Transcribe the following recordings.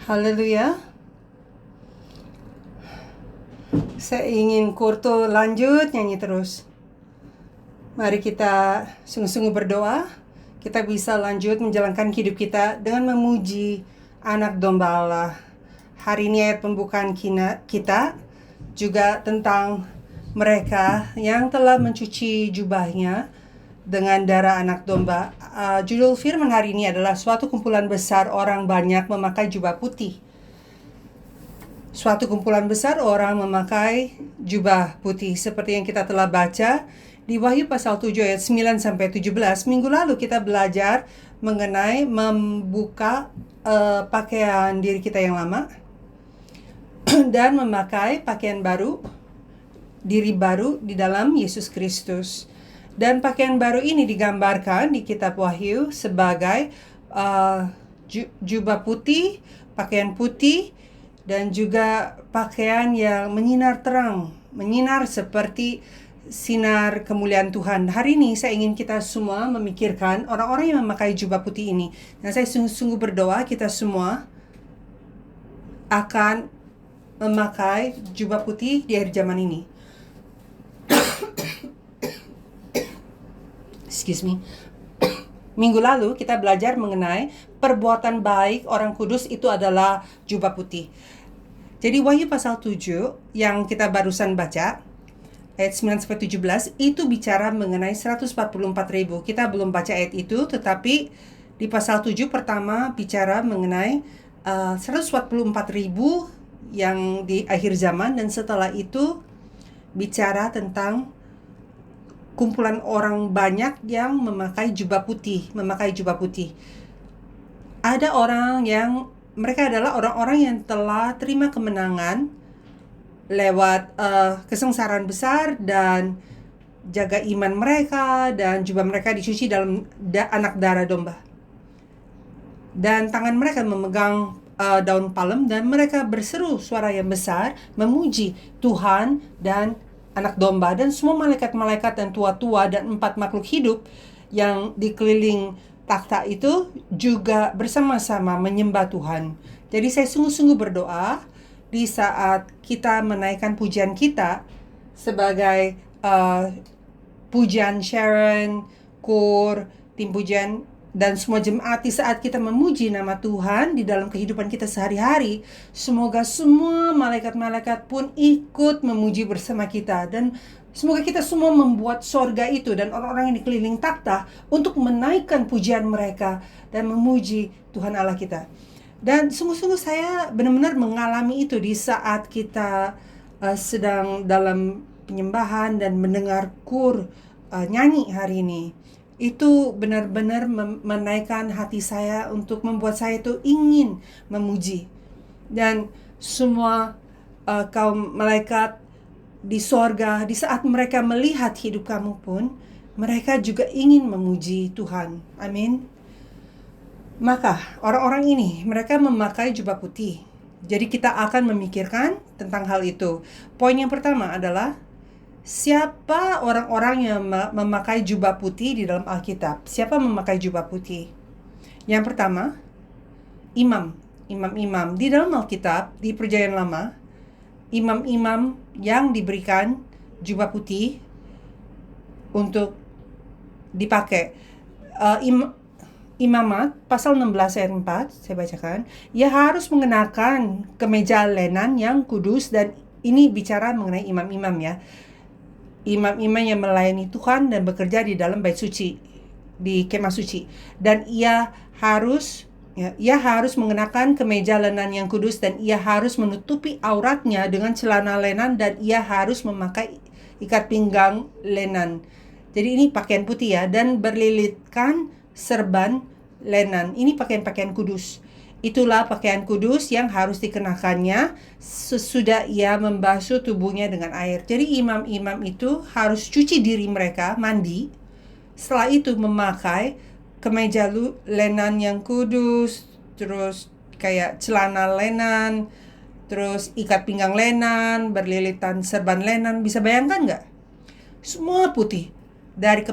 Haleluya. Saya ingin Kurto lanjut nyanyi terus. Mari kita sungguh-sungguh berdoa. Kita bisa lanjut menjalankan hidup kita dengan memuji anak domba Allah. Hari ini ayat pembukaan kita juga tentang mereka yang telah mencuci jubahnya dengan darah anak domba. Judul firman hari ini adalah suatu kumpulan besar orang banyak memakai jubah putih. Suatu kumpulan besar orang memakai jubah putih seperti yang kita telah baca di Wahyu pasal 7 ayat 9 sampai 17. Minggu lalu kita belajar mengenai membuka pakaian diri kita yang lama dan memakai pakaian baru, diri baru di dalam Yesus Kristus. Dan pakaian baru ini digambarkan di kitab Wahyu sebagai jubah putih, pakaian putih, dan juga pakaian yang menyinar terang, menyinar seperti sinar kemuliaan Tuhan. Hari ini saya ingin kita semua memikirkan orang-orang yang memakai jubah putih ini. Dan saya sungguh-sungguh berdoa kita semua akan memakai jubah putih di akhir zaman ini. Excuse me. Minggu lalu kita belajar mengenai perbuatan baik orang kudus itu adalah jubah putih. Jadi Wahyu pasal 7 yang kita barusan baca ayat 9 sampai 17 itu bicara mengenai 144.000. Kita belum baca ayat itu, tetapi di pasal 7 pertama bicara mengenai 144.000 yang di akhir zaman, dan setelah itu bicara tentang kumpulan orang banyak yang memakai jubah putih, Ada orang yang mereka adalah orang-orang yang telah terima kemenangan lewat kesengsaraan besar dan jaga iman mereka, dan jubah mereka dicuci dalam anak darah domba. Dan tangan mereka memegang daun palem, dan mereka berseru suara yang besar memuji Tuhan dan anak domba, dan semua malaikat-malaikat dan tua-tua dan 4 makhluk hidup yang dikeliling takhta itu juga bersama-sama menyembah Tuhan. Jadi saya sungguh-sungguh berdoa di saat kita menaikkan pujian kita sebagai pujian Sharon, Kur, tim pujian, dan semua jemaat, di saat kita memuji nama Tuhan di dalam kehidupan kita sehari-hari, semoga semua malaikat-malaikat pun ikut memuji bersama kita, dan semoga kita semua membuat sorga itu dan orang-orang yang dikeliling takhta untuk menaikkan pujian mereka dan memuji Tuhan Allah kita. Dan sungguh-sungguh saya benar-benar mengalami itu di saat kita sedang dalam penyembahan dan mendengar Kur nyanyi hari ini. Itu benar-benar menaikkan hati saya untuk membuat saya itu ingin memuji. Dan semua kaum malaikat di sorga, di saat mereka melihat hidup kamu pun, mereka juga ingin memuji Tuhan. Amin. Maka orang-orang ini, mereka memakai jubah putih. Jadi kita akan memikirkan tentang hal itu. Poin yang pertama adalah siapa orang-orang yang memakai jubah putih di dalam Alkitab? Siapa memakai jubah putih? Yang pertama, imam-imam. Di dalam Alkitab, di Perjanjian Lama, imam-imam yang diberikan jubah putih untuk dipakai. Imamat, pasal 16 ayat 4, saya bacakan. Ia harus mengenakan kemeja lenan yang kudus, dan ini bicara mengenai imam-imam ya. Imam-imam yang melayani Tuhan dan bekerja di dalam bait suci, di kemah suci. Dan ia harus mengenakan kemeja lenan yang kudus, dan ia harus menutupi auratnya dengan celana lenan, dan ia harus memakai ikat pinggang lenan. Jadi ini pakaian putih ya, dan berlilitkan serban lenan. Ini pakaian-pakaian kudus. Itulah pakaian kudus yang harus dikenakannya sesudah ia membasuh tubuhnya dengan air. Jadi imam-imam itu harus cuci diri mereka, mandi. Setelah itu memakai kemeja lenan yang kudus, terus kayak celana lenan, terus ikat pinggang lenan, berlilitan serban lenan. Bisa bayangkan nggak? Semua putih. Dari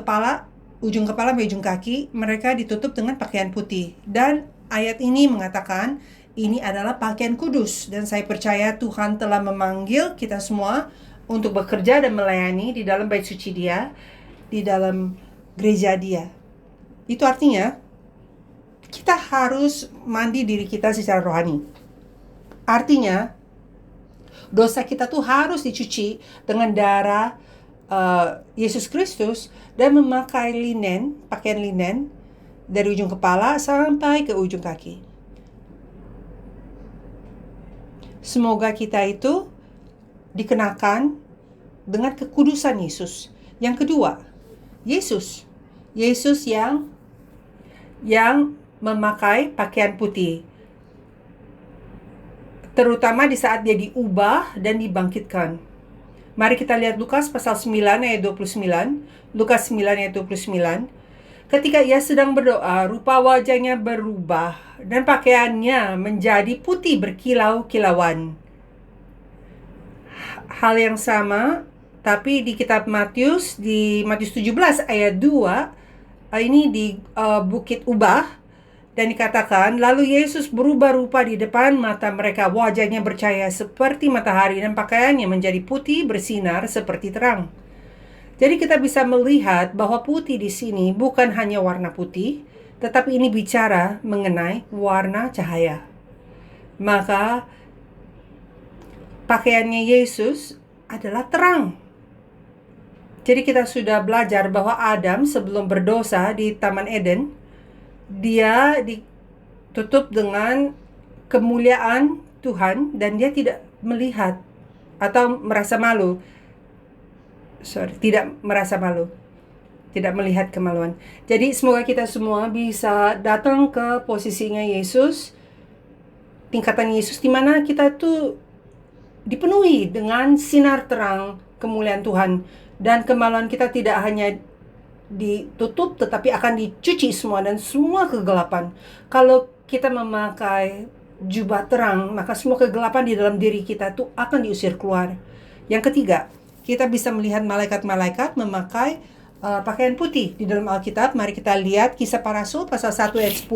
ujung kepala sampai ujung kaki, mereka ditutup dengan pakaian putih. Dan ayat ini mengatakan Ini adalah pakaian kudus, dan saya percaya Tuhan telah memanggil kita semua untuk bekerja dan melayani di dalam bait suci Dia, di dalam gereja Dia. Itu artinya kita harus mandi diri kita secara rohani. Artinya dosa kita tuh harus dicuci dengan darah Yesus Kristus, dan memakai linen, pakaian linen dari ujung kepala sampai ke ujung kaki. Semoga kita itu dikenakan dengan kekudusan Yesus. Yang kedua, Yesus yang memakai pakaian putih, terutama di saat dia diubah dan dibangkitkan. Mari kita lihat Lukas pasal 9 ayat 29. Lukas 9 ayat 29. Ketika ia sedang berdoa, rupa wajahnya berubah dan pakaiannya menjadi putih berkilau-kilauan. Hal yang sama, tapi di kitab Matius, di Matius 17 ayat 2, ini di Bukit Ubah, dan dikatakan, lalu Yesus berubah rupa di depan mata mereka, wajahnya bercahaya seperti matahari dan pakaiannya menjadi putih bersinar seperti terang. Jadi kita bisa melihat bahwa putih di sini bukan hanya warna putih, tetapi ini bicara mengenai warna cahaya. Maka pakaiannya Yesus adalah terang. Jadi kita sudah belajar bahwa Adam sebelum berdosa di Taman Eden, dia ditutup dengan kemuliaan Tuhan dan dia tidak melihat atau merasa malu. Tidak melihat kemaluan. Jadi semoga kita semua bisa datang ke posisinya Yesus, tingkatan Yesus, di mana kita tuh dipenuhi dengan sinar terang kemuliaan Tuhan, dan kemaluan kita tidak hanya ditutup tetapi akan dicuci semua, dan semua kegelapan. Kalau kita memakai jubah terang, maka semua kegelapan di dalam diri kita tuh akan diusir keluar. Yang ketiga, kita bisa melihat malaikat-malaikat memakai pakaian putih di dalam Alkitab. Mari kita lihat Kisah Para Rasul pasal 1 ayat 10.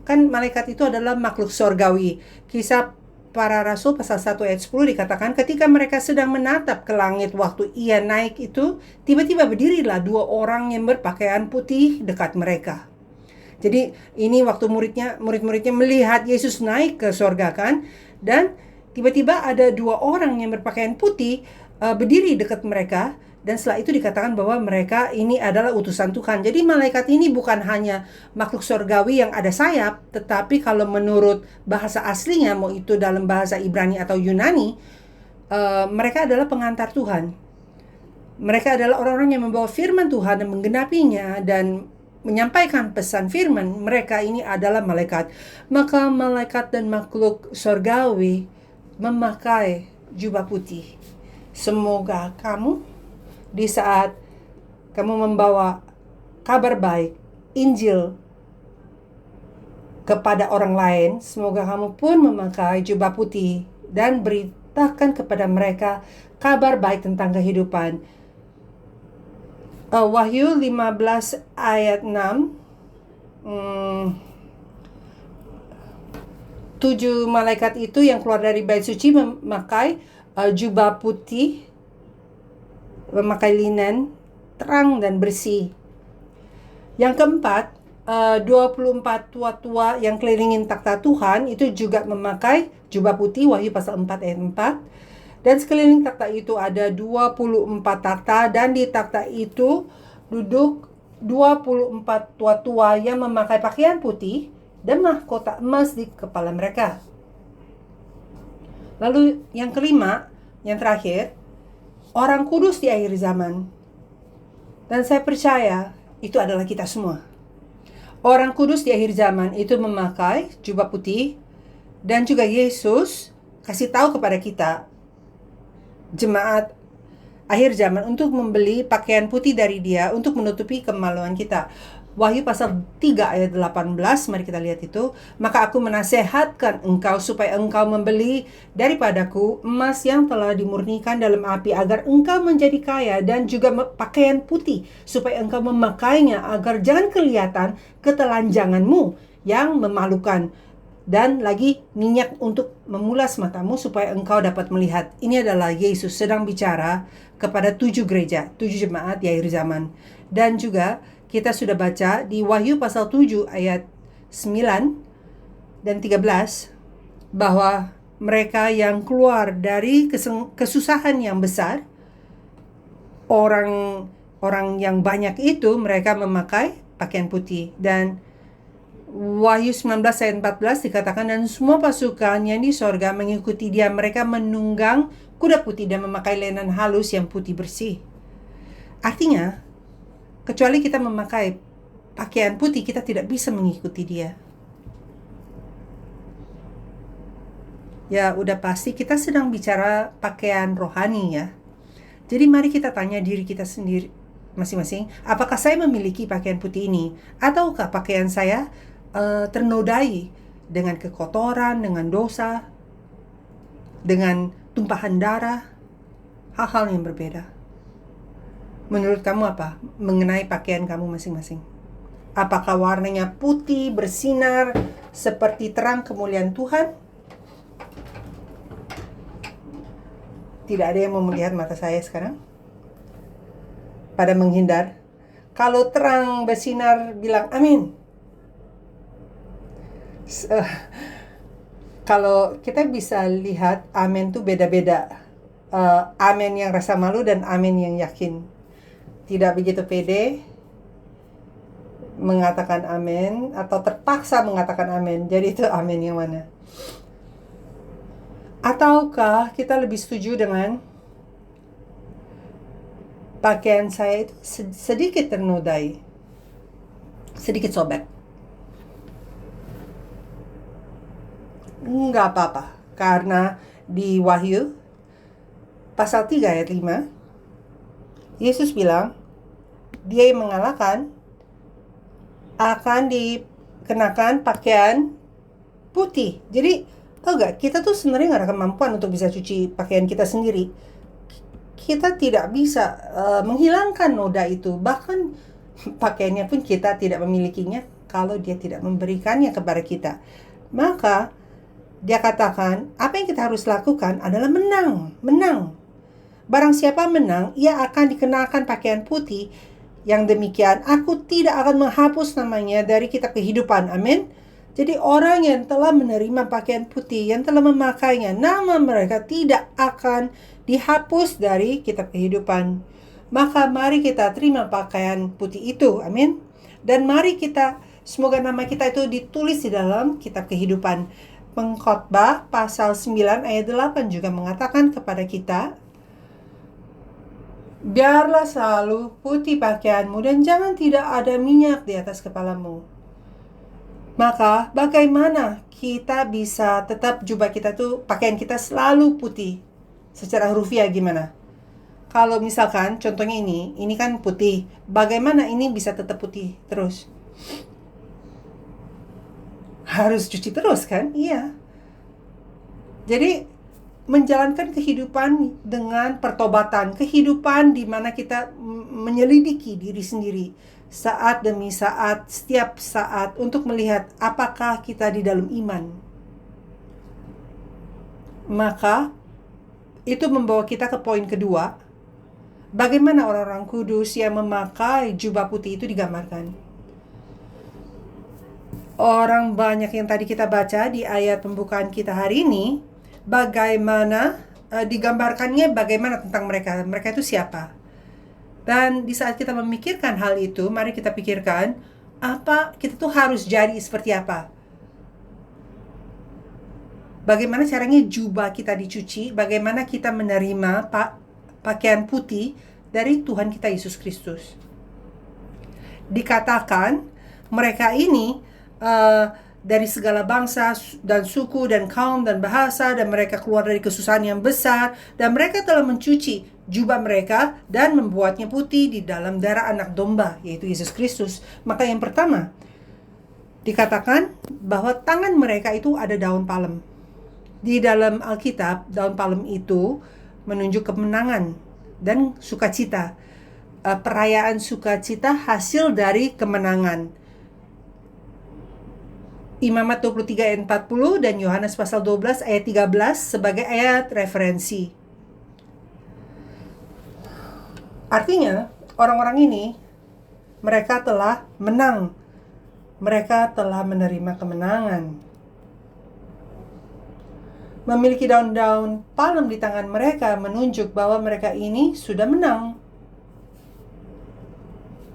Kan malaikat itu adalah makhluk sorgawi. Kisah Para Rasul pasal 1 ayat 10 dikatakan, ketika mereka sedang menatap ke langit waktu ia naik itu, tiba-tiba berdirilah dua orang yang berpakaian putih dekat mereka. Jadi ini waktu murid-muridnya melihat Yesus naik ke sorga kan, dan tiba-tiba ada dua orang yang berpakaian putih berdiri dekat mereka, dan setelah itu dikatakan bahwa mereka ini adalah utusan Tuhan. Jadi malaikat ini bukan hanya makhluk surgawi yang ada sayap, tetapi kalau menurut bahasa aslinya, mau itu dalam bahasa Ibrani atau Yunani, mereka adalah pengantar Tuhan. Mereka adalah orang-orang yang membawa firman Tuhan dan menggenapinya dan menyampaikan pesan firman. Mereka ini adalah malaikat. Maka malaikat dan makhluk surgawi memakai jubah putih. Semoga kamu, di saat kamu membawa kabar baik, Injil kepada orang lain, semoga kamu pun memakai jubah putih dan beritakan kepada mereka kabar baik tentang kehidupan. Wahyu 15 ayat 6, 7 malaikat itu yang keluar dari bait suci memakai jubah putih, memakai linen terang dan bersih. Yang keempat, 24 tua-tua yang kelilingin takhta Tuhan itu juga memakai jubah putih, Wahyu pasal 4 ayat 4. Dan sekeliling takhta itu ada 24 takhta, dan di takhta itu duduk 24 tua-tua yang memakai pakaian putih dan mahkota emas di kepala mereka. Lalu yang kelima, yang terakhir, orang kudus di akhir zaman. Dan saya percaya itu adalah kita semua. Orang kudus di akhir zaman itu memakai jubah putih, dan juga Yesus kasih tahu kepada kita, jemaat akhir zaman, untuk membeli pakaian putih dari Dia untuk menutupi kemaluan kita. Wahyu pasal 3 ayat 18, mari kita lihat itu. Maka aku menasehatkan engkau supaya engkau membeli daripadaku emas yang telah dimurnikan dalam api, agar engkau menjadi kaya, dan juga pakaian putih supaya engkau memakainya, agar jangan kelihatan ketelanjanganmu yang memalukan, dan lagi minyak untuk memulas matamu supaya engkau dapat melihat. Ini adalah Yesus sedang bicara kepada 7 gereja, 7 jemaat di akhir zaman. Dan juga kita sudah baca di Wahyu pasal 7 ayat 9 dan 13 bahwa mereka yang keluar dari kesusahan yang besar, orang yang banyak itu mereka memakai pakaian putih. Dan Wahyu 19 ayat 14 dikatakan, dan semua pasukannya di sorga mengikuti dia. Mereka menunggang kuda putih dan memakai lenan halus yang putih bersih. Artinya, kecuali kita memakai pakaian putih, kita tidak bisa mengikuti dia. Ya, udah pasti kita sedang bicara pakaian rohani ya. Jadi mari kita tanya diri kita sendiri masing-masing, apakah saya memiliki pakaian putih ini? Ataukah pakaian saya ternodai dengan kekotoran, dengan dosa, dengan tumpahan darah, hal-hal yang berbeda. Menurut kamu apa mengenai pakaian kamu masing-masing? Apakah warnanya putih, bersinar, seperti terang kemuliaan Tuhan? Tidak ada yang mau melihat mata saya sekarang? Pada menghindar. Kalau terang bersinar, bilang amin. Kalau kita bisa lihat amin tuh beda-beda. Amin yang rasa malu dan amin yang yakin. Tidak begitu pede mengatakan amin atau terpaksa mengatakan amin. Jadi itu amin yang mana? Ataukah kita lebih setuju dengan pakaian saya itu sedikit ternodai, sedikit sobek? Nggak apa-apa, karena di Wahyu pasal 3 ayat 5 Yesus bilang dia yang mengalahkan akan dikenakan pakaian putih. Jadi tahu gak, kita tuh sebenarnya nggak ada kemampuan untuk bisa cuci pakaian kita sendiri. Kita tidak bisa menghilangkan noda itu. Bahkan pakaiannya pun kita tidak memilikinya kalau dia tidak memberikannya kepada kita. Maka dia katakan, apa yang kita harus lakukan adalah menang. Barang siapa menang, ia akan dikenakan pakaian putih. Yang demikian, aku tidak akan menghapus namanya dari kitab kehidupan. Amin. Jadi orang yang telah menerima pakaian putih, yang telah memakainya, nama mereka tidak akan dihapus dari kitab kehidupan. Maka mari kita terima pakaian putih itu. Amin. Dan mari kita, semoga nama kita itu ditulis di dalam kitab kehidupan. Pengkhotbah pasal 9 ayat 8 juga mengatakan kepada kita, biarlah selalu putih pakaianmu dan jangan tidak ada minyak di atas kepalamu. Maka bagaimana kita bisa tetap jubah kita tuh, pakaian kita selalu putih? Secara hurufiah gimana? Kalau misalkan contohnya ini kan putih, bagaimana ini bisa tetap putih terus? Harus cuci terus kan? Iya. Jadi menjalankan kehidupan dengan pertobatan, kehidupan di mana kita menyelidiki diri sendiri saat demi saat, setiap saat untuk melihat apakah kita di dalam iman. Maka itu membawa kita ke poin kedua. Bagaimana orang-orang kudus yang memakai jubah putih itu digambarkan? Orang banyak yang tadi kita baca di ayat pembukaan kita hari ini, bagaimana digambarkannya, bagaimana tentang mereka. Mereka itu siapa? Dan di saat kita memikirkan hal itu, mari kita pikirkan apa kita tuh harus jadi seperti apa. Bagaimana caranya jubah kita dicuci, bagaimana kita menerima pakaian putih dari Tuhan kita Yesus Kristus. Dikatakan mereka ini dari segala bangsa dan suku dan kaum dan bahasa, dan mereka keluar dari kesusahan yang besar, dan mereka telah mencuci jubah mereka dan membuatnya putih di dalam darah anak domba, yaitu Yesus Kristus. Maka yang pertama dikatakan bahwa tangan mereka itu ada daun palem. Di dalam Alkitab, daun palem itu menunjuk kemenangan dan sukacita. Perayaan sukacita hasil dari kemenangan. Imamat 23 ayat 40 dan Yohanes pasal 12 ayat 13 sebagai ayat referensi. Artinya, orang-orang ini mereka telah menang. Mereka telah menerima kemenangan. Memiliki daun-daun palem di tangan mereka menunjuk bahwa mereka ini sudah menang.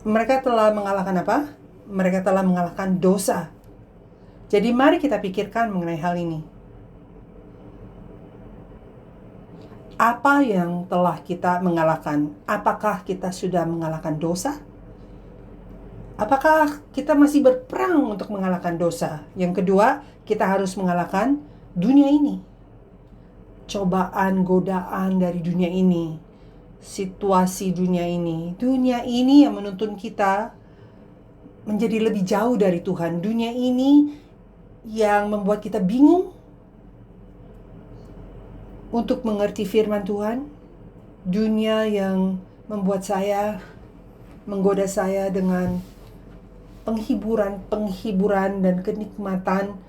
Mereka telah mengalahkan apa? Mereka telah mengalahkan dosa. Jadi mari kita pikirkan mengenai hal ini. Apa yang telah kita mengalahkan? Apakah kita sudah mengalahkan dosa? Apakah kita masih berperang untuk mengalahkan dosa? Yang kedua, kita harus mengalahkan dunia ini. Cobaan, godaan dari dunia ini. Situasi dunia ini. Dunia ini yang menuntun kita menjadi lebih jauh dari Tuhan. Dunia ini yang membuat kita bingung untuk mengerti firman Tuhan. Dunia yang membuat saya, menggoda saya dengan penghiburan dan kenikmatan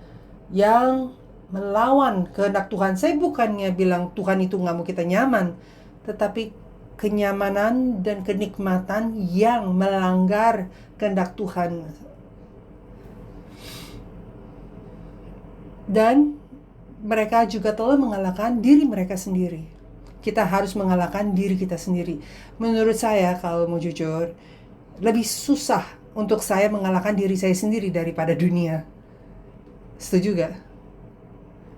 yang melawan kehendak Tuhan. Saya bukannya bilang Tuhan itu nggak mau kita nyaman, tetapi kenyamanan dan kenikmatan yang melanggar kehendak Tuhan. Dan mereka juga telah mengalahkan diri mereka sendiri. Kita harus mengalahkan diri kita sendiri. Menurut saya, kalau mau jujur, lebih susah untuk saya mengalahkan diri saya sendiri daripada dunia. Setuju gak?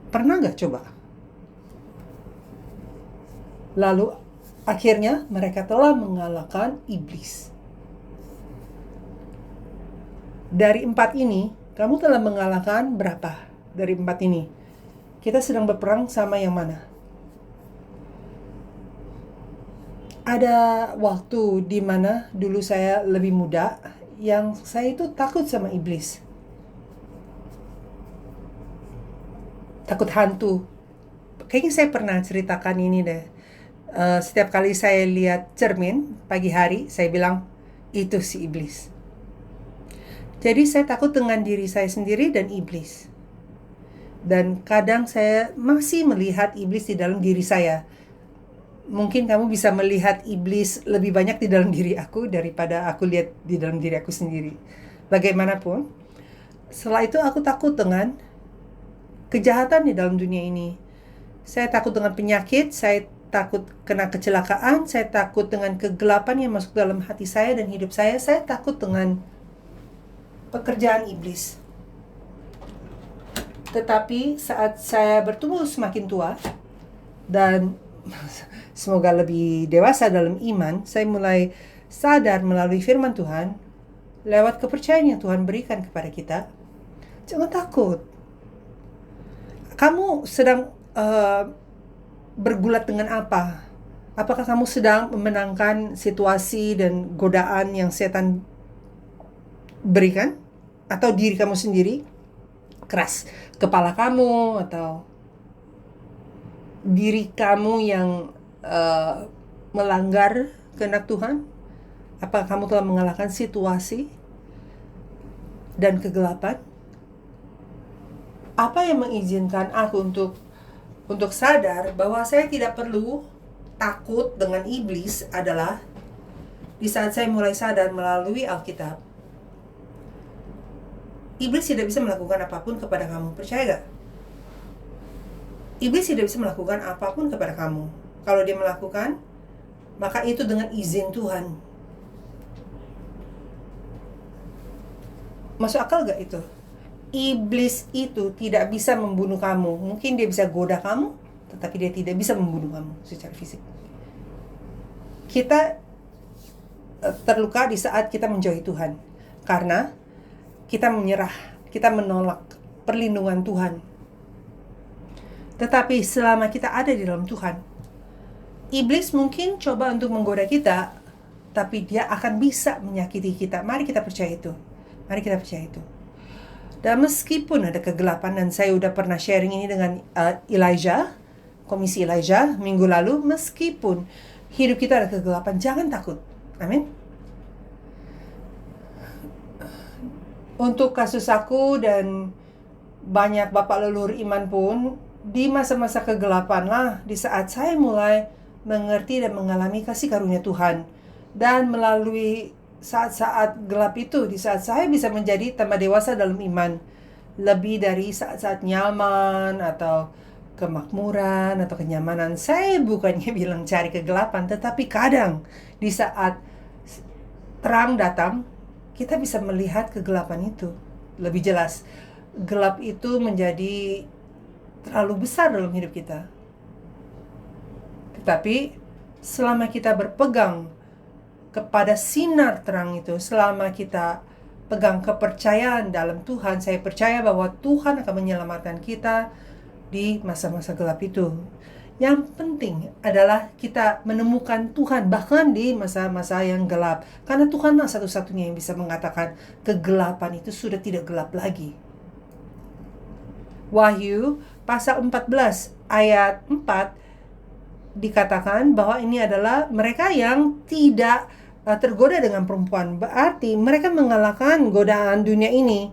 Pernah gak coba? Lalu akhirnya mereka telah mengalahkan iblis. Dari 4 ini, kamu telah mengalahkan berapa? Dari 4 ini, kita sedang berperang sama yang mana? Ada waktu di mana dulu saya lebih muda, yang saya itu takut sama iblis. Takut hantu. Kayaknya saya pernah ceritakan ini deh. Setiap kali saya lihat cermin pagi hari, saya bilang, itu si iblis. Jadi saya takut dengan diri saya sendiri dan iblis. Dan kadang saya masih melihat iblis di dalam diri saya. Mungkin kamu bisa melihat iblis lebih banyak di dalam diri aku daripada aku lihat di dalam diri aku sendiri. Bagaimanapun, setelah itu aku takut dengan kejahatan di dalam dunia ini. Saya takut dengan penyakit, saya takut kena kecelakaan, saya takut dengan kegelapan yang masuk dalam hati saya dan hidup saya takut dengan pekerjaan iblis. Tetapi saat saya bertumbuh semakin tua dan semoga lebih dewasa dalam iman, saya mulai sadar melalui firman Tuhan, lewat kepercayaan yang Tuhan berikan kepada kita. Jangan takut. Kamu sedang bergulat dengan apa? Apakah kamu sedang memenangkan situasi dan godaan yang setan berikan? Atau diri kamu sendiri? Keras kepala kamu atau diri kamu yang melanggar kehendak Tuhan? Apakah kamu telah mengalahkan situasi dan kegelapan? Apa yang mengizinkan aku untuk sadar bahwa saya tidak perlu takut dengan iblis adalah di saat saya mulai sadar melalui Alkitab. Iblis tidak bisa melakukan apapun kepada kamu, percaya gak? Iblis tidak bisa melakukan apapun kepada kamu. Kalau dia melakukan, maka itu dengan izin Tuhan. Masuk akal gak itu? Iblis itu tidak bisa membunuh kamu. Mungkin dia bisa goda kamu, tetapi dia tidak bisa membunuh kamu secara fisik. Kita terluka di saat kita menjauhi Tuhan. Karena kita menyerah, kita menolak perlindungan Tuhan. Tetapi selama kita ada di dalam Tuhan, iblis mungkin coba untuk menggoda kita, tapi dia akan bisa menyakiti kita. Mari kita percaya itu. Mari kita percaya itu. Dan meskipun ada kegelapan, dan saya udah pernah sharing ini dengan Elijah, Komisi Elijah minggu lalu, meskipun hidup kita ada kegelapan, jangan takut. Amin. Untuk kasus aku dan banyak bapak leluhur iman pun di masa-masa kegelapan lah, di saat saya mulai mengerti dan mengalami kasih karunia Tuhan. Dan melalui saat-saat gelap itu, di saat saya bisa menjadi tambah dewasa dalam iman, lebih dari saat-saat nyaman atau kemakmuran atau kenyamanan. Saya bukannya bilang cari kegelapan, tetapi kadang di saat terang datang, kita bisa melihat kegelapan itu lebih jelas. Gelap itu menjadi terlalu besar dalam hidup kita. Tetapi selama kita berpegang kepada sinar terang itu, selama kita pegang kepercayaan dalam Tuhan, saya percaya bahwa Tuhan akan menyelamatkan kita di masa-masa gelap itu. Yang penting adalah kita menemukan Tuhan bahkan di masa-masa yang gelap. Karena Tuhanlah satu-satunya yang bisa mengatakan kegelapan itu sudah tidak gelap lagi. Wahyu pasal 14 ayat 4 dikatakan bahwa ini adalah mereka yang tidak tergoda dengan perempuan. Berarti mereka mengalahkan godaan dunia ini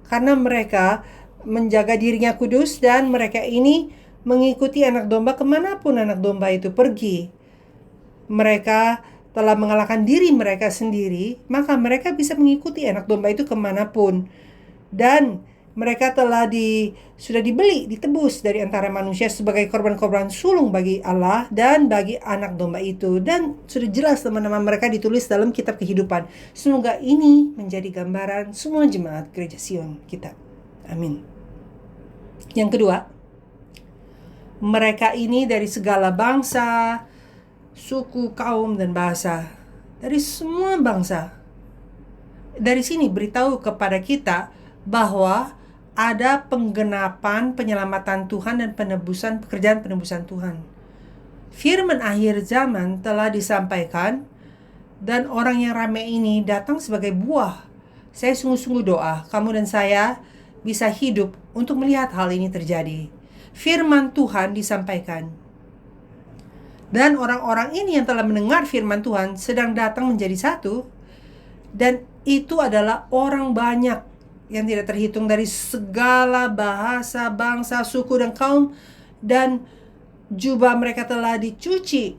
karena mereka menjaga dirinya kudus dan mereka ini mengikuti anak domba kemanapun anak domba itu pergi. Mereka telah mengalahkan diri mereka sendiri, maka mereka bisa mengikuti anak domba itu kemanapun. Dan mereka sudah dibeli, ditebus dari antara manusia sebagai korban-korban sulung bagi Allah dan bagi anak domba itu. Dan sudah jelas nama-nama mereka ditulis dalam kitab kehidupan. Semoga ini menjadi gambaran semua jemaat Gereja Sion kita. Amin. Yang kedua, mereka ini dari segala bangsa, suku, kaum, dan bahasa. Dari semua bangsa. Dari sini beritahu kepada kita bahwa ada penggenapan penyelamatan Tuhan dan pekerjaan penebusan Tuhan. Firman akhir zaman telah disampaikan dan orang yang ramai ini datang sebagai buah. Saya sungguh-sungguh doa kamu dan saya bisa hidup untuk melihat hal ini terjadi. Firman Tuhan disampaikan. Dan orang-orang ini yang telah mendengar firman Tuhan sedang datang menjadi satu. Dan itu adalah orang banyak yang tidak terhitung dari segala bahasa, bangsa, suku, dan kaum. Dan jubah mereka telah dicuci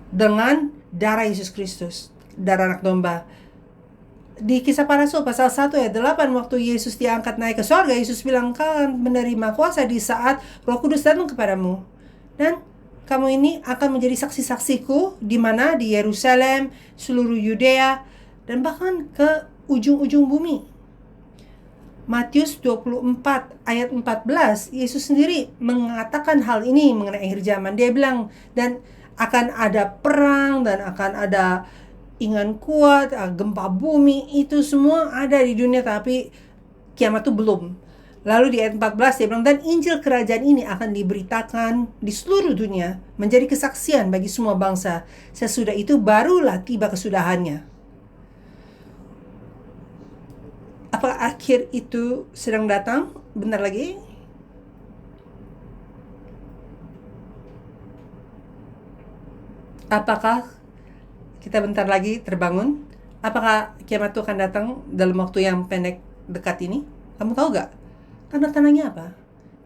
dengan darah Yesus Kristus, darah anak domba. Di Kisah Para Rasul pasal 1 ayat 8, waktu Yesus diangkat naik ke sorga, Yesus bilang, kalian menerima kuasa di saat Roh Kudus datang kepadamu. Dan kamu ini akan menjadi saksi-saksiku di mana di Yerusalem, seluruh Yudea, dan bahkan ke ujung-ujung bumi. Matius 24 ayat 14, Yesus sendiri mengatakan hal ini mengenai akhir zaman. Dia bilang, dan akan ada perang, dan akan ada ingan kuat, gempa bumi, itu semua ada di dunia, tapi kiamat itu belum. Lalu di ayat 14 dia bilang, dan Injil kerajaan ini akan diberitakan di seluruh dunia, menjadi kesaksian bagi semua bangsa. Sesudah itu barulah tiba kesudahannya. Apakah akhir itu sedang datang? Bentar lagi. Apakah kita bentar lagi terbangun? Apakah kiamat itu akan datang dalam waktu yang pendek dekat ini? Kamu tahu gak? Tanda-tandanya apa?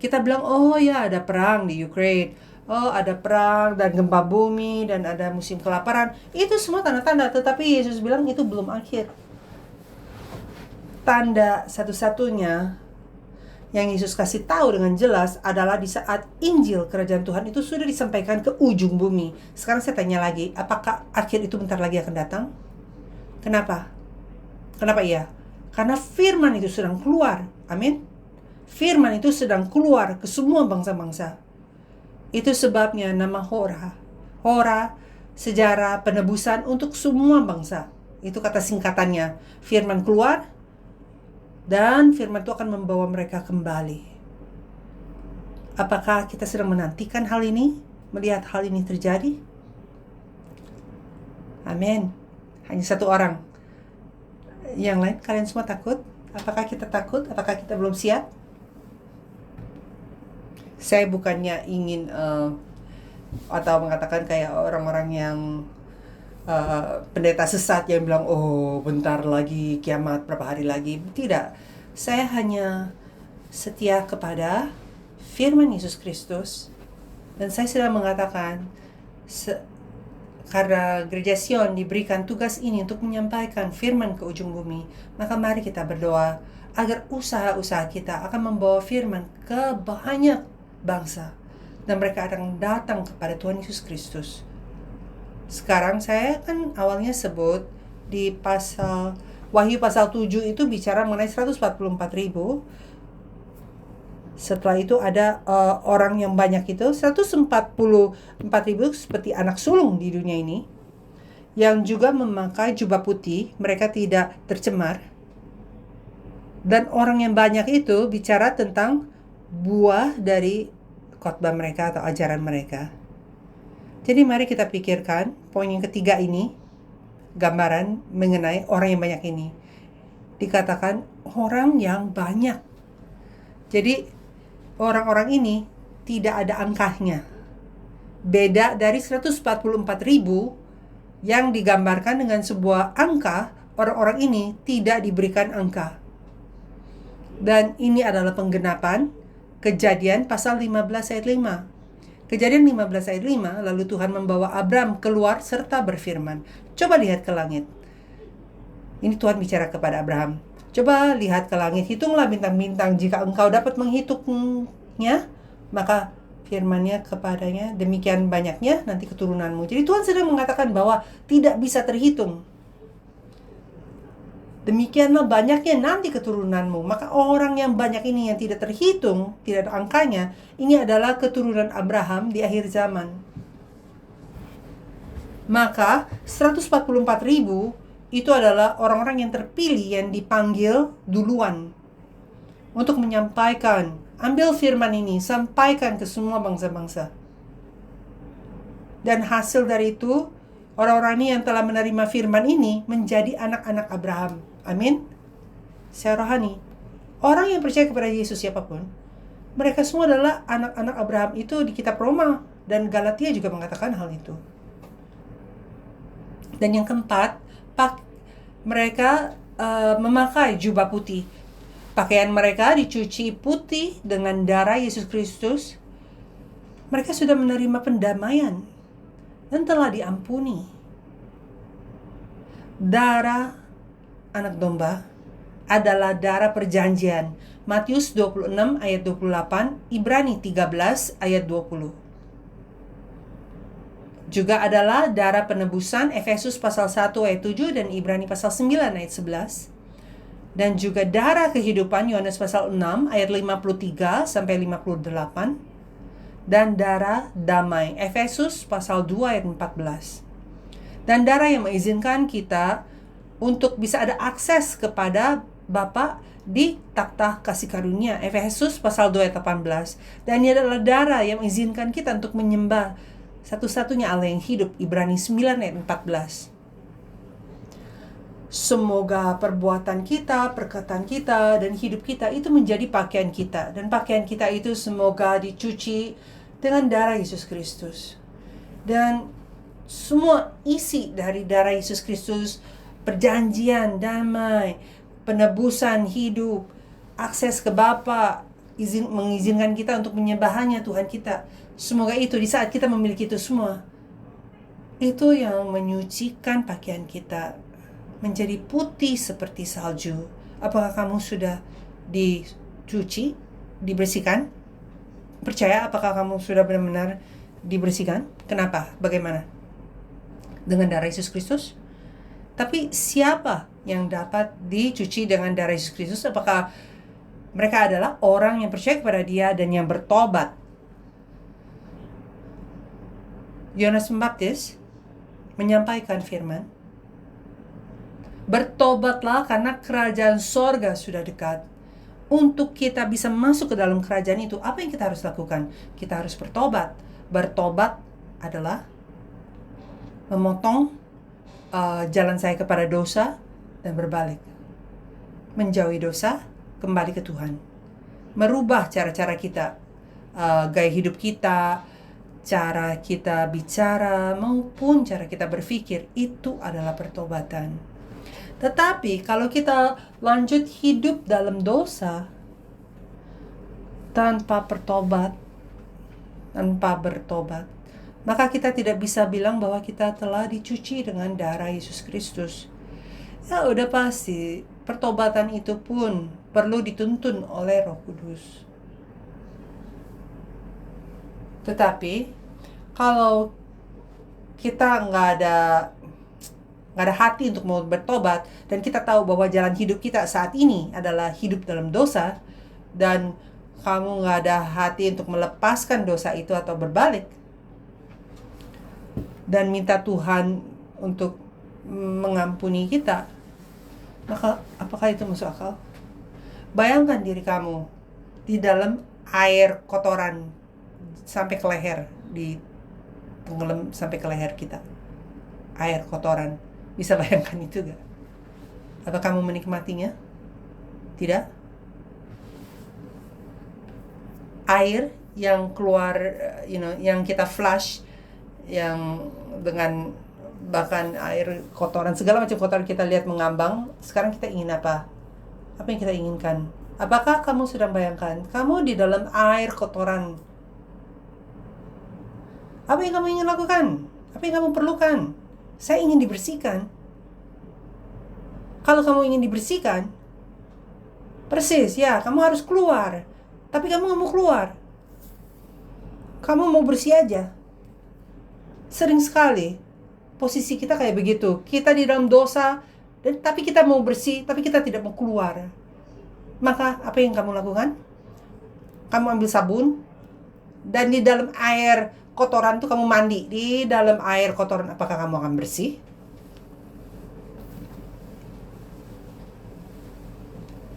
Kita bilang, oh ya ada perang di Ukraine, oh ada perang dan gempa bumi dan ada musim kelaparan. Itu semua tanda-tanda, tetapi Yesus bilang itu belum akhir. Tanda satu-satunya yang Yesus kasih tahu dengan jelas adalah di saat Injil kerajaan Tuhan itu sudah disampaikan ke ujung bumi. Sekarang saya tanya lagi, apakah akhir itu bentar lagi akan datang? Kenapa? Kenapa iya? Karena firman itu sedang keluar. Amin. Firman itu sedang keluar ke semua bangsa-bangsa. Itu sebabnya nama Hora. Hora, sejarah penebusan untuk semua bangsa. Itu kata singkatannya. Firman keluar, dan firman itu akan membawa mereka kembali. Apakah kita sedang menantikan hal ini? Melihat hal ini terjadi? Amin. Hanya satu orang. Yang lain, kalian semua takut? Apakah kita takut? Apakah kita belum siap? Saya bukannya ingin atau mengatakan kayak orang-orang yang pendeta sesat yang bilang, oh bentar lagi kiamat, berapa hari lagi. Tidak, saya hanya setia kepada firman Yesus Kristus. Dan saya sudah mengatakan, karena Gereja Sion diberikan tugas ini untuk menyampaikan firman ke ujung bumi, maka mari kita berdoa agar usaha-usaha kita akan membawa firman ke banyak bangsa, dan mereka akan datang kepada Tuhan Yesus Kristus. Sekarang saya kan awalnya sebut di Wahyu pasal 7 itu bicara mengenai 144.000. Setelah itu ada orang yang banyak itu, 144.000 seperti anak sulung di dunia ini, yang juga memakai jubah putih, mereka tidak tercemar. Dan orang yang banyak itu bicara tentang buah dari khotbah mereka atau ajaran mereka. Jadi mari kita pikirkan poin yang ketiga ini, gambaran mengenai orang yang banyak ini. Dikatakan orang yang banyak. Jadi orang-orang ini tidak ada angkanya. Beda dari 144.000 yang digambarkan dengan sebuah angka, orang-orang ini tidak diberikan angka. Dan ini adalah penggenapan Kejadian pasal 15 ayat 5. Kejadian 15 ayat 5, lalu Tuhan membawa Abram keluar serta berfirman. Coba lihat ke langit. Ini Tuhan bicara kepada Abraham. Coba lihat ke langit, hitunglah bintang-bintang. Jika engkau dapat menghitungnya, maka firman-Nya kepadanya, demikian banyaknya nanti keturunanmu. Jadi Tuhan sedang mengatakan bahwa tidak bisa terhitung. Demikianlah banyaknya nanti keturunanmu. Maka orang yang banyak ini yang tidak terhitung, tidak ada angkanya, ini adalah keturunan Abraham di akhir zaman. Maka 144.000 itu adalah orang-orang yang terpilih, yang dipanggil duluan untuk menyampaikan, ambil firman ini, sampaikan ke semua bangsa-bangsa. Dan hasil dari itu, orang-orang ini yang telah menerima firman ini menjadi anak-anak Abraham. Amin. Secara rohani, orang yang percaya kepada Yesus siapapun, mereka semua adalah anak-anak Abraham. Itu di kitab Roma dan Galatia juga mengatakan hal itu. Dan yang keempat, mereka memakai jubah putih. Pakaian mereka dicuci putih dengan darah Yesus Kristus. Mereka sudah menerima pendamaian dan telah diampuni. Darah anak domba adalah darah perjanjian. Matius 26 ayat 28, Ibrani 13 ayat 20. Juga adalah darah penebusan, Efesus pasal 1 ayat 7 dan Ibrani pasal 9 ayat 11. Dan juga darah kehidupan, Yohanes pasal 6 ayat 53 sampai 58. Dan darah damai, Efesus pasal 2 ayat 14. Dan darah yang mengizinkan kita untuk bisa ada akses kepada Bapa di takhta kasih karunia, Efesus pasal 2 ayat 18. Dan ini adalah darah yang mengizinkan kita untuk menyembah satu-satunya Allah yang hidup, Ibrani 9 ayat 14. Semoga perbuatan kita, perkataan kita, dan hidup kita itu menjadi pakaian kita. Dan pakaian kita itu semoga dicuci dengan darah Yesus Kristus. Dan semua isi dari darah Yesus Kristus, perjanjian, damai, penebusan hidup, akses ke Bapa, mengizinkan kita untuk menyembahnya Tuhan kita. Semoga itu di saat kita memiliki itu semua, itu yang menyucikan pakaian kita menjadi putih seperti salju. Apakah kamu sudah dicuci, dibersihkan? Percaya apakah kamu sudah benar-benar dibersihkan? Kenapa? Bagaimana? Dengan darah Yesus Kristus? Tapi siapa yang dapat dicuci dengan darah Yesus Kristus? Apakah mereka adalah orang yang percaya kepada Dia dan yang bertobat? Yohanes Pembaptis menyampaikan firman, bertobatlah karena kerajaan sorga sudah dekat. Untuk kita bisa masuk ke dalam kerajaan itu, apa yang kita harus lakukan? Kita harus bertobat. Bertobat adalah memotong jalan saya kepada dosa dan berbalik. Menjauhi dosa, kembali ke Tuhan. Merubah cara-cara kita, gaya hidup kita, cara kita bicara, maupun cara kita berpikir. Itu adalah pertobatan. Tetapi kalau kita lanjut hidup dalam dosa, tanpa bertobat, maka kita tidak bisa bilang bahwa kita telah dicuci dengan darah Yesus Kristus. Ya udah pasti, pertobatan itu pun perlu dituntun oleh Roh Kudus. Tetapi kalau kita nggak ada hati untuk mau bertobat, dan kita tahu bahwa jalan hidup kita saat ini adalah hidup dalam dosa, dan kamu nggak ada hati untuk melepaskan dosa itu atau berbalik dan minta Tuhan untuk mengampuni kita, maka apakah itu masuk akal? Bayangkan diri kamu di dalam air kotoran sampai ke leher, tenggelam sampai ke leher kita, air kotoran. Bisa bayangkan itu gak? Apa kamu menikmatinya? Tidak? Air yang keluar, yang kita flush, yang dengan bahkan air kotoran, segala macam kotoran kita lihat mengambang. Sekarang kita ingin apa? Apa yang kita inginkan? Apakah kamu sudah bayangkan kamu di dalam air kotoran? Apa yang kamu ingin lakukan? Apa yang kamu perlukan? Saya ingin dibersihkan. Kalau kamu ingin dibersihkan, persis ya, kamu harus keluar. Tapi kamu gak mau keluar. Kamu mau bersih aja. Sering sekali posisi kita kayak begitu. Kita di dalam dosa, tapi kita mau bersih, tapi kita tidak mau keluar. Maka apa yang kamu lakukan? Kamu ambil sabun, dan di dalam air kotoran itu kamu mandi. Di dalam air kotoran, apakah kamu akan bersih?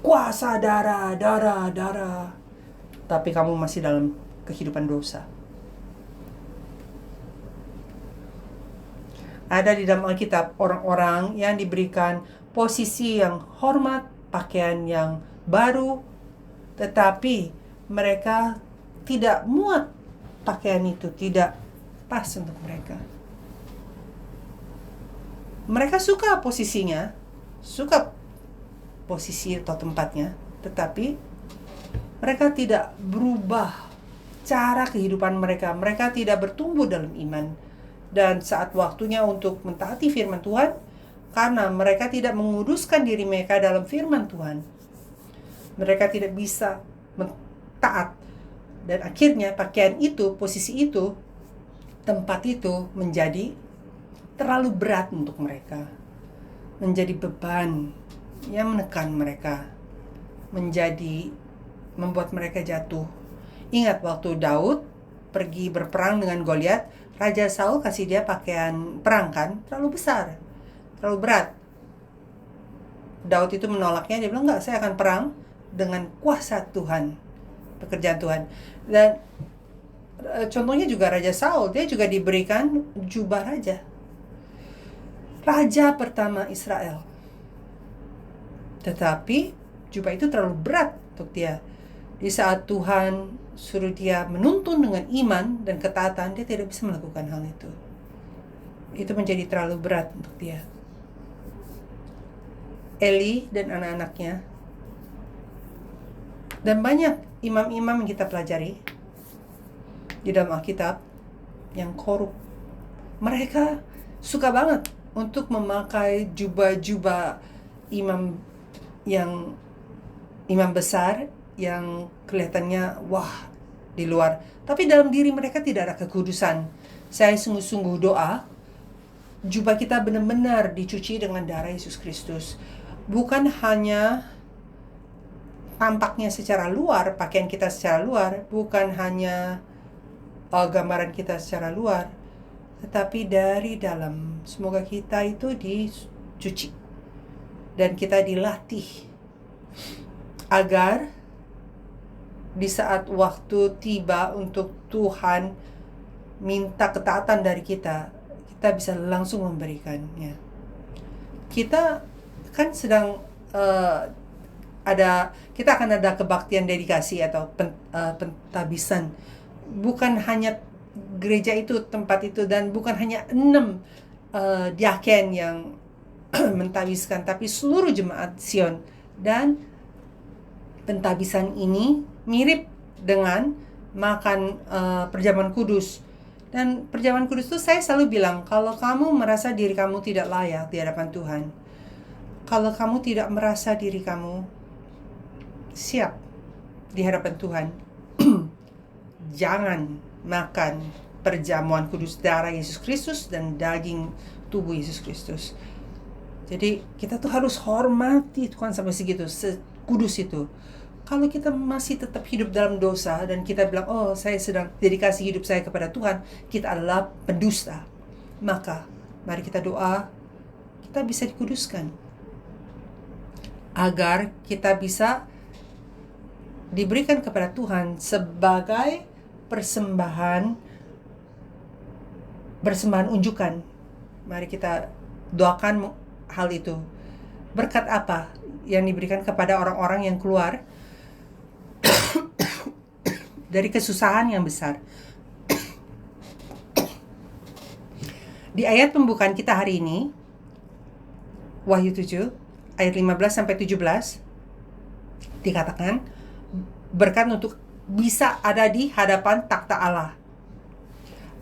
Kuasa darah. Tapi kamu masih dalam kehidupan dosa. Ada di dalam Alkitab orang-orang yang diberikan posisi yang hormat, pakaian yang baru, tetapi mereka tidak muat. Pakaian itu tidak pas untuk mereka. Mereka suka posisinya, suka posisi atau tempatnya, tetapi mereka tidak berubah cara kehidupan mereka. Mereka tidak bertumbuh dalam iman. Dan saat waktunya untuk mentaati firman Tuhan, karena mereka tidak menguduskan diri mereka dalam firman Tuhan, mereka tidak bisa taat. Dan akhirnya pakaian itu, posisi itu, tempat itu menjadi terlalu berat untuk mereka. Menjadi beban yang menekan mereka. Membuat mereka jatuh. Ingat waktu Daud pergi berperang dengan Goliat, Raja Saul kasih dia pakaian perang kan, terlalu besar, terlalu berat. Daud itu menolaknya, dia bilang enggak, saya akan perang dengan kuasa Tuhan, pekerjaan Tuhan. Dan contohnya juga Raja Saul, dia juga diberikan jubah raja. Raja pertama Israel. Tetapi jubah itu terlalu berat untuk dia. Di saat Tuhan suruh dia menuntun dengan iman dan ketaatan, dia tidak bisa melakukan hal itu. Itu menjadi terlalu berat untuk dia. Eli dan anak-anaknya, dan banyak imam-imam yang kita pelajari di dalam Alkitab yang korup. Mereka suka banget untuk memakai jubah-jubah imam besar yang kelihatannya wah di luar, tapi dalam diri mereka tidak ada kekudusan. Saya sungguh-sungguh doa jubah kita benar-benar dicuci dengan darah Yesus Kristus. Bukan hanya tampaknya secara luar, pakaian kita secara luar, bukan hanya gambaran kita secara luar, tetapi dari dalam. Semoga kita itu dicuci dan kita dilatih agar di saat waktu tiba untuk Tuhan minta ketaatan dari kita, kita bisa langsung memberikannya. Kita kan sedang kita akan ada kebaktian dedikasi atau pentabisan. Bukan hanya gereja itu, tempat itu, dan bukan hanya 6 diaken yang mentabiskan, tapi seluruh jemaat Sion. Dan pentabisan ini mirip dengan makan perjamuan kudus. Dan perjamuan kudus itu saya selalu bilang, kalau kamu merasa diri kamu tidak layak di hadapan Tuhan, kalau kamu tidak merasa diri kamu siap di hadapan Tuhan, jangan makan perjamuan kudus darah Yesus Kristus dan daging tubuh Yesus Kristus. Jadi kita tuh harus hormati Tuhan sampai segitu, sekudus itu. Kalau kita masih tetap hidup dalam dosa dan kita bilang, oh saya sedang dedikasi hidup saya kepada Tuhan, kita adalah pendusta. Maka mari kita doa, kita bisa dikuduskan, agar kita bisa diberikan kepada Tuhan sebagai persembahan unjukan. Mari kita doakan hal itu. Berkat apa yang diberikan kepada orang-orang yang keluar dari kesusahan yang besar. Di ayat pembukaan kita hari ini, Wahyu 7 ayat 15-17, dikatakan berkat untuk bisa ada di hadapan takhta Allah.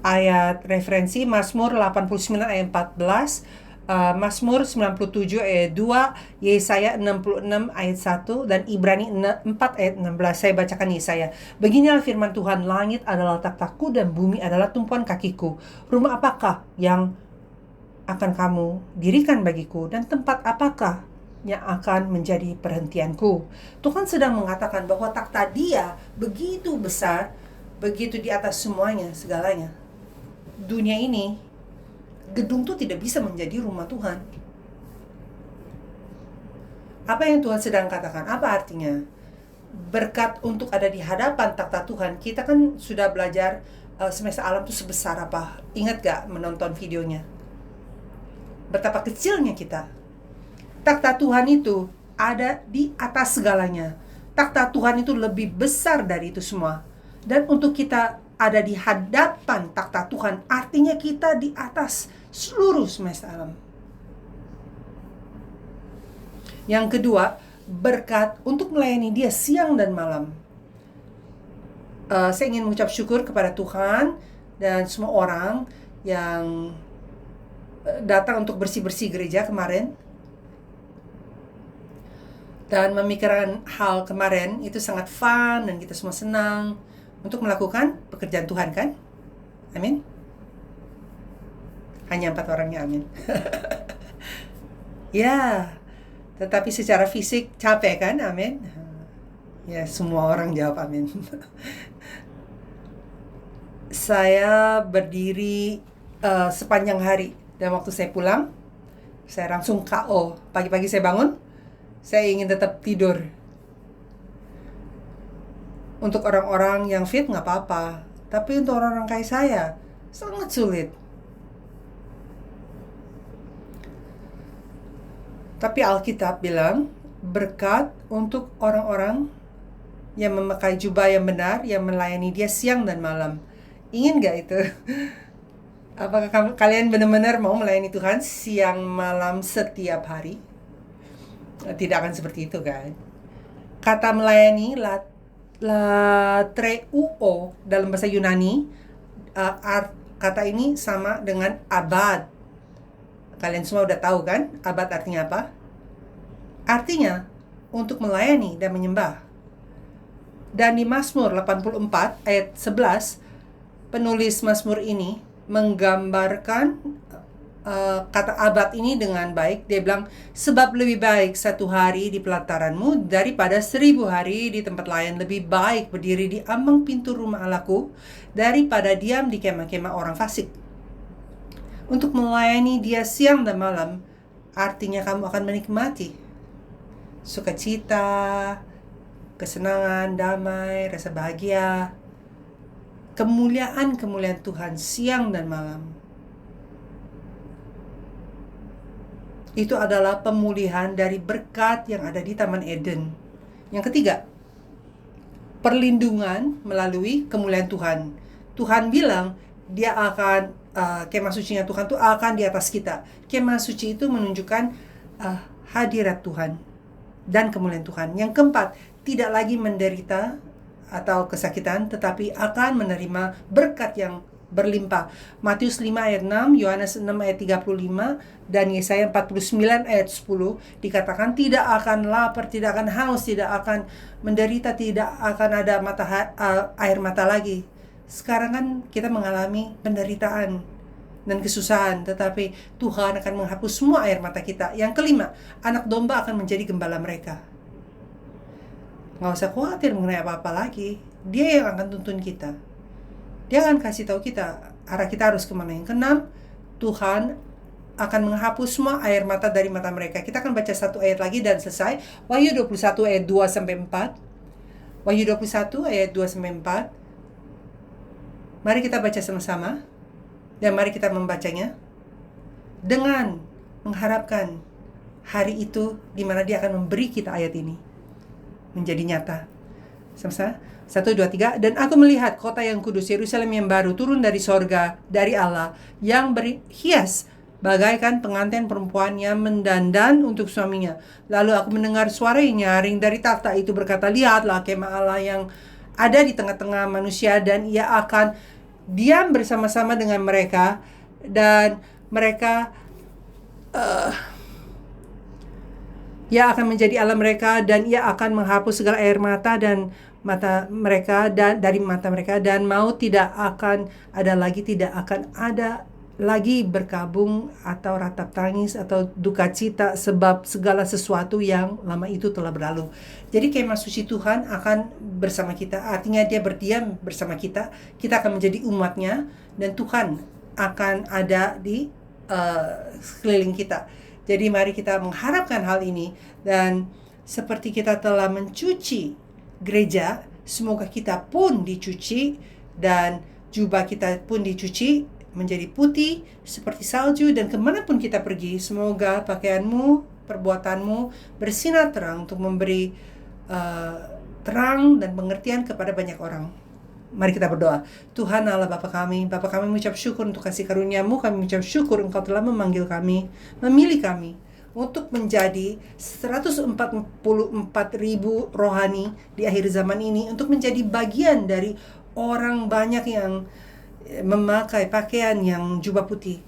Ayat referensi Mazmur 89 ayat 14, Mazmur 97 ayat 2, Yesaya 66 ayat 1, dan Ibrani 4 ayat 16. Saya bacakan Yesaya. Beginilah firman Tuhan, langit adalah takhtaku dan bumi adalah tumpuan kakiku. Rumah apakah yang akan kamu dirikan bagiku, dan tempat apakah yang akan menjadi perhentianku? Tuhan sedang mengatakan bahwa takhta Dia begitu besar, begitu di atas semuanya, segalanya. Dunia ini, gedung itu tidak bisa menjadi rumah Tuhan. Apa yang Tuhan sedang katakan? Apa artinya? Berkat untuk ada di hadapan takhta Tuhan. Kita kan sudah belajar semesta alam itu sebesar apa. Ingat gak menonton videonya? Betapa kecilnya kita. Takhta Tuhan itu ada di atas segalanya. Takhta Tuhan itu lebih besar dari itu semua. Dan untuk kita ada di hadapan takhta Tuhan, artinya kita di atas seluruh semesta alam. Yang kedua, berkat untuk melayani Dia siang dan malam. Saya ingin mengucap syukur kepada Tuhan dan semua orang yang datang untuk bersih-bersih gereja kemarin. Dan memikirkan hal kemarin itu sangat fun dan kita semua senang untuk melakukan pekerjaan Tuhan, kan? Amin. Hanya 4 orangnya, amin. Ya, tetapi secara fisik capek, kan? Amin. Ya, semua orang jawab amin. Saya berdiri sepanjang hari, dan waktu saya pulang, saya langsung KO. Pagi-pagi saya bangun, saya ingin tetap tidur. Untuk orang-orang yang fit nggak apa-apa, tapi untuk orang-orang kayak saya sangat sulit. Tapi Alkitab bilang berkat untuk orang-orang yang memakai jubah yang benar, yang melayani Dia siang dan malam. Ingin gak itu? Apakah kalian benar-benar mau melayani Tuhan siang malam setiap hari? Tidak akan seperti itu, kan? Kata melayani latreuo dalam bahasa Yunani, kata ini sama dengan abad. Kalian semua udah tahu, kan? Abad artinya apa? Artinya untuk melayani dan menyembah. Dan di Mazmur 84 ayat 11, penulis Mazmur ini menggambarkan kata abad ini dengan baik. Dia bilang, sebab lebih baik 1 hari di pelataranmu daripada 1000 hari di tempat lain. Lebih baik berdiri di ambang pintu rumah Allahku daripada diam di kemah-kemah orang fasik. Untuk melayani Dia siang dan malam, artinya kamu akan menikmati sukacita, kesenangan, damai, rasa bahagia, kemuliaan Tuhan siang dan malam. Itu adalah pemulihan dari berkat yang ada di Taman Eden. Yang ketiga, perlindungan melalui kemuliaan Tuhan. Tuhan bilang Dia akan kemah sucinya Tuhan itu akan di atas kita. Kemah suci itu menunjukkan hadirat Tuhan dan kemuliaan Tuhan. Yang keempat, tidak lagi menderita atau kesakitan, tetapi akan menerima berkat yang berlimpah. Matius 5 ayat 6, Yohanes 6 ayat 35, dan Yesaya 49 ayat 10 dikatakan tidak akan lapar, tidak akan haus, tidak akan menderita, tidak akan ada air mata lagi. Sekarang kan kita mengalami penderitaan dan kesusahan, tetapi Tuhan akan menghapus semua air mata kita. Yang kelima, anak domba akan menjadi gembala mereka. Nggak usah khawatir mengenai apa-apa lagi. Dia yang akan tuntun kita. Dia akan kasih tahu kita arah kita harus kemana. Yang keenam, Tuhan akan menghapus semua air mata dari mata mereka. Kita akan baca satu ayat lagi dan selesai. Wahyu 21 ayat 2-4. Wahyu 21 ayat 2-4. Mari kita baca sama-sama. Dan mari kita membacanya dengan mengharapkan hari itu di mana Dia akan memberi kita ayat ini menjadi nyata. Sama-sama. 1, 2, 3. Dan aku melihat kota yang kudus, Yerusalem yang baru, turun dari sorga, dari Allah, yang berhias bagaikan pengantin perempuan yang mendandan untuk suaminya. Lalu aku mendengar suara yang nyaring dari takhta itu berkata, lihatlah kemah Allah yang ada di tengah-tengah manusia, dan Ia akan diam bersama-sama dengan mereka, dan mereka Ia akan menjadi Allah mereka, dan Ia akan menghapus segala air mata dan mata mereka dari mata mereka, dan maut tidak akan ada lagi, tidak akan ada lagi berkabung atau ratap tangis atau duka cita, sebab segala sesuatu yang lama itu telah berlalu. Jadi kemah suci Tuhan akan bersama kita, artinya Dia berdiam bersama kita. Kita akan menjadi umatnya, dan Tuhan akan ada di sekeliling kita. Jadi mari kita mengharapkan hal ini, dan seperti kita telah mencuci gereja, semoga kita pun dicuci, dan jubah kita pun dicuci menjadi putih seperti salju, dan kemanapun kita pergi, semoga pakaianmu, perbuatanmu bersinar terang untuk memberi terang dan pengertian kepada banyak orang. Mari kita berdoa. Tuhan Allah Bapa kami mengucap syukur untuk kasih karunia-Mu. Kami mengucap syukur Engkau telah memanggil kami, memilih kami untuk menjadi 144.000 rohani di akhir zaman ini, untuk menjadi bagian dari orang banyak yang memakai pakaian yang jubah putih.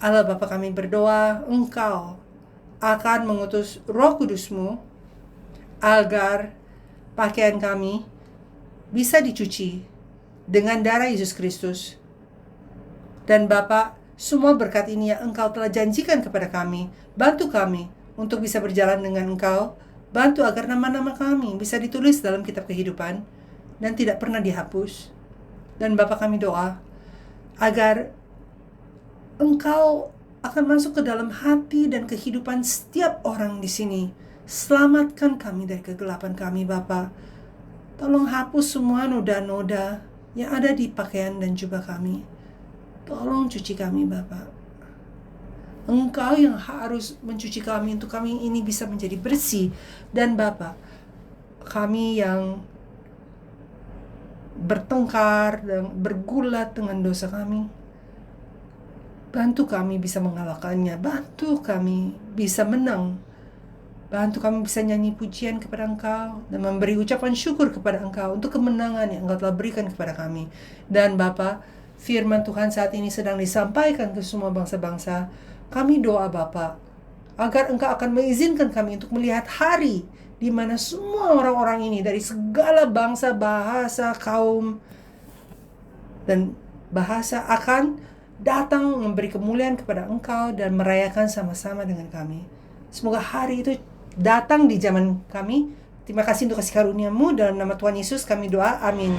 Allah Bapa kami berdoa, Engkau akan mengutus Roh Kudus-Mu agar pakaian kami bisa dicuci dengan darah Yesus Kristus. Dan Bapa, semua berkat ini yang Engkau telah janjikan kepada kami, bantu kami untuk bisa berjalan dengan Engkau. Bantu agar nama-nama kami bisa ditulis dalam kitab kehidupan dan tidak pernah dihapus. Dan Bapa kami doa agar Engkau akan masuk ke dalam hati dan kehidupan setiap orang di sini. Selamatkan kami dari kegelapan kami, Bapa. Tolong hapus semua noda-noda yang ada di pakaian dan jubah kami. Tolong cuci kami, Bapa. Engkau yang harus mencuci kami untuk kami ini bisa menjadi bersih. Dan Bapa, kami yang bertengkar dan bergulat dengan dosa kami, bantu kami bisa mengalahkannya. Bantu kami bisa menang. Bantu kami bisa nyanyi pujian kepada Engkau dan memberi ucapan syukur kepada Engkau untuk kemenangan yang Engkau telah berikan kepada kami. Dan Bapa, firman Tuhan saat ini sedang disampaikan ke semua bangsa-bangsa. Kami doa Bapa, agar Engkau akan mengizinkan kami untuk melihat hari di mana semua orang-orang ini dari segala bangsa, bahasa, kaum, dan bahasa akan datang memberi kemuliaan kepada Engkau dan merayakan sama-sama dengan kami. Semoga hari itu datang di zaman kami. Terima kasih untuk kasih karunia-Mu. Dalam nama Tuhan Yesus kami doa. Amin.